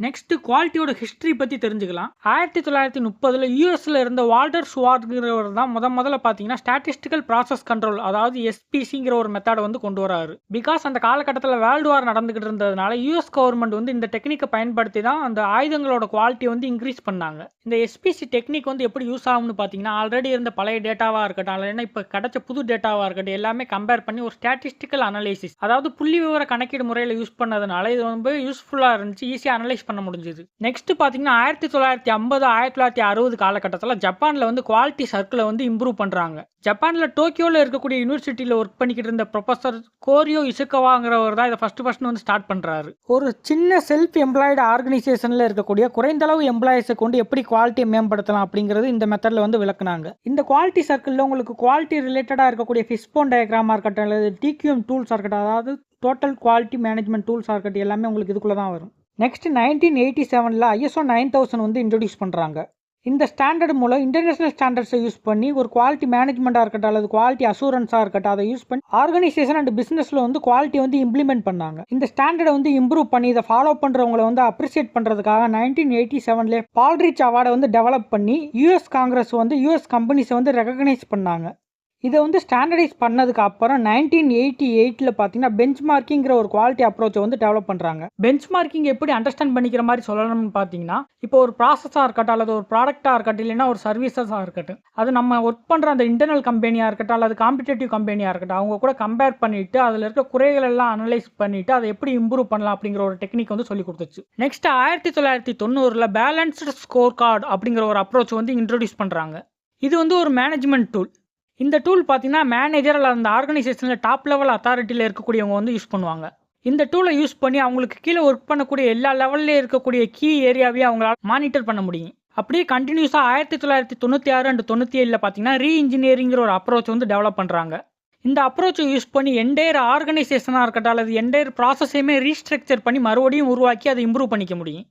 Next குவாலிட்டியோட history பற்றி தெரிஞ்சுக்கலாம். 1930 யூஎஸ்ல இருந்த வால்டர் ஷுவார்ட்ங்கிறவர் தான் முதல்ல பார்த்தீங்கன்னா ஸ்டாட்டிஸ்டிக்கல் ப்ராசஸ் கண்ட்ரோல், அதாவது எஸ்பிசிங்கிற ஒரு மெத்தடை வந்து கொண்டு வராரு. பிகாஸ் அந்த காலகட்டத்தில் வேர்ல்டு வார் நடந்துகிட்டு இருந்ததுனால யூஎஸ் கவர்மெண்ட் வந்து இந்த டெக்னிக்கை பயன்படுத்தி தான் அந்த ஆயுதங்களோட குவாலிட்டி வந்து இன்க்ரீஸ் பண்ணாங்க. இந்த எஸ்பிசி டெக்னிக் வந்து எப்படி யூஸ் ஆகும்னு பார்த்தீங்கன்னா, ஆல்ரெடி இருந்த பழைய டேட்டாவாக இருக்கட்டும், இல்லைன்னா இப்போ கிடைச்ச புது டேட்டாவாக இருக்கட்டும், எல்லாமே கம்பேர் பண்ணி ஒரு ஸ்டாட்டிஸ்டிக்கல் அனலைசிஸ், அதாவது புள்ளி விவர கணக்கீடு முறையில் யூஸ் பண்ணதுனால இது ரொம்ப யூஸ்ஃபுல்லாக இருந்துச்சு, ஈஸியாக அனலைஸ் பண்ண முடிஞ்சது. நெக்ஸ்ட் பார்த்தீங்கன்னா 1950 1960 காலகட்டத்தில் ஜப்பானில் வந்து குவாலிட்டி சர்க்கிளை வந்து இம்ப்ரூவ் பண்ணுறாங்க. ஜப்பானில் டோக்கியோவில் இருக்கக்கூடிய யூனிவர்சிட்டியில் ஒர்க் பண்ணிக்கிட்டு இருந்த ப்ரொஃபஸர் கோரியோ இசுகவாங்கிறவர் தான் இதை ஃபர்ஸ்ட் வந்து ஸ்டார்ட் பண்ணுறாரு. ஒரு சின்ன செல்ஃப் எம்ப்ளாய்டு ஆர்கனைசேஷனில் இருக்கக்கூடிய குறைந்தளவு எம்ப்ளாயிஸை கொண்டு எப்படி குவாலிட்டியை மேம்படுத்தலாம் அப்படிங்கிறது இந்த மெத்தடில் வந்து விளக்குனாங்க. இந்த குவாலிட்டி சர்க்கிளில் உங்களுக்கு குவாலிட்டி ரிலேட்டடாக இருக்கக்கூடிய ஃபிஷ்போன் டயக்ராமாக இருக்கட்டும், அல்லது டிக்யூஎம் டூல்ஸாக இருக்கட்டும், அதாவது டோட்டல் குவாலிட்டி மேனேஜ்மெண்ட் டூல்ஸாக இருக்கட்டும், எல்லாமே உங்களுக்கு இதுக்குள்ளே தான் வரும். நெக்ஸ்ட் 1987 ISO 9000 வந்து இன்ட்ரடியூஸ் பண்ணுறாங்க. இந்த ஸ்டாண்டர்ட் மூலம் இன்டர்நேஷனல் ஸ்டாண்டர்ட்ஸை யூஸ் பண்ணி ஒரு குவாலிட்டி மேனேஜ்மெண்ட்டாக இருக்கட்டும், அல்லது குவாலிட்டி அசூரன்ஸாக இருக்கட்டும், அதை யூஸ் பண்ணி ஆர்கனைசேஷன் அண்ட் பிஸ்னஸில் வந்து குவாலிட்டி வந்து இம்ப்ளிமெண்ட் பண்ணாங்க. இந்த ஸ்டாண்டர்டை வந்து இம்ப்ரூவ் பண்ணி இதை ஃபாலோ பண்ணுறவங்களை வந்து அப்ரிஷியேட் பண்ணுறதுக்காக 1987 பால்ரிச் அவார்டை வந்து டெவலப் பண்ணி யூஎஸ் காங்கிரஸ் வந்து யூஎஸ் கம்பெனிஸை வந்து ரெகக்னைஸ் பண்ணாங்க. இதை வந்து ஸ்டாண்டர்டைஸ் பண்ணதுக்கு அப்புறம் 1988 பார்த்தீங்கன்னா பெஞ்ச் மார்க்கிங்கிற ஒரு குவாலிட்டி அப்ரோச்சை வந்து டெவலப் பண்ணுறாங்க. பெஞ்ச் மார்க்கிங் எப்படி அண்டர்ஸ்டாண்ட் பண்ணிக்கிற மாதிரி சொல்லணும்னு பார்த்தீங்கன்னா, இப்போ ஒரு ப்ராசஸாக இருக்கட்டும், அல்லது ஒரு ப்ராடக்டாக இருக்கட்டும், இல்லைன்னா ஒரு சர்வீசஸாக இருக்கட்டும், அது நம்ம ஒர்க் பண்ணுற அந்த இன்டர்னல் கம்பெனியாக இருக்கட்டும், அல்லது காம்படிட்டிவ் கம்பெனியாக இருக்கட்டும், அவங்க கூட கம்பேர் பண்ணிவிட்டு அதில் இருக்க குறைகள் எல்லாம் அனலைஸ் பண்ணிவிட்டு அதை எப்படி இம்ப்ரூவ் பண்ணலாம் அப்படிங்கிற ஒரு டெக்னிக் வந்து சொல்லி கொடுத்துச்சு. நெக்ஸ்ட் 1990 பேலன்ஸ்டு ஸ்கோர் கார்டு அப்படிங்கிற ஒரு அப்ரோச் வந்து இன்ட்ரடியூஸ் பண்ணுறாங்க. இது வந்து ஒரு மேனேஜ்மெண்ட் டூல். இந்த டூல் பார்த்தீங்கன்னா மேனேஜர் அல்லது அந்த ஆர்கனைசேஷனில் டாப் லெவல் அத்தாரிட்டியில் இருக்கக்கூடியவங்க வந்து யூஸ் பண்ணுவாங்க. இந்த டூலை யூஸ் பண்ணி அவங்களுக்கு கீழே ஒர்க் பண்ணக்கூடிய எல்லா லெவல்லே இருக்கக்கூடிய கீ ஏரியாவையும் அவங்களால மானிட்டர் பண்ண முடியும். அப்படியே கண்டினியூஸாக 1996 அண்ட் 97 பார்த்தீங்கன்னா ரீஇன்ஜினியரிங்கிற ஒரு அப்ரோச் வந்து டெவலப் பண்ணுறாங்க. இந்த அப்ரோச்சை யூஸ் பண்ணி என்டையர் ஆர்கனைசேஷனாக இருக்கட்டும், அல்லது என்டையர் ப்ராசஸையுமே ரீஸ்ட்ரக்சர் பண்ணி மறுபடியும் உருவாக்கி அதை இம்ப்ரூவ் பண்ணிக்க முடியும்.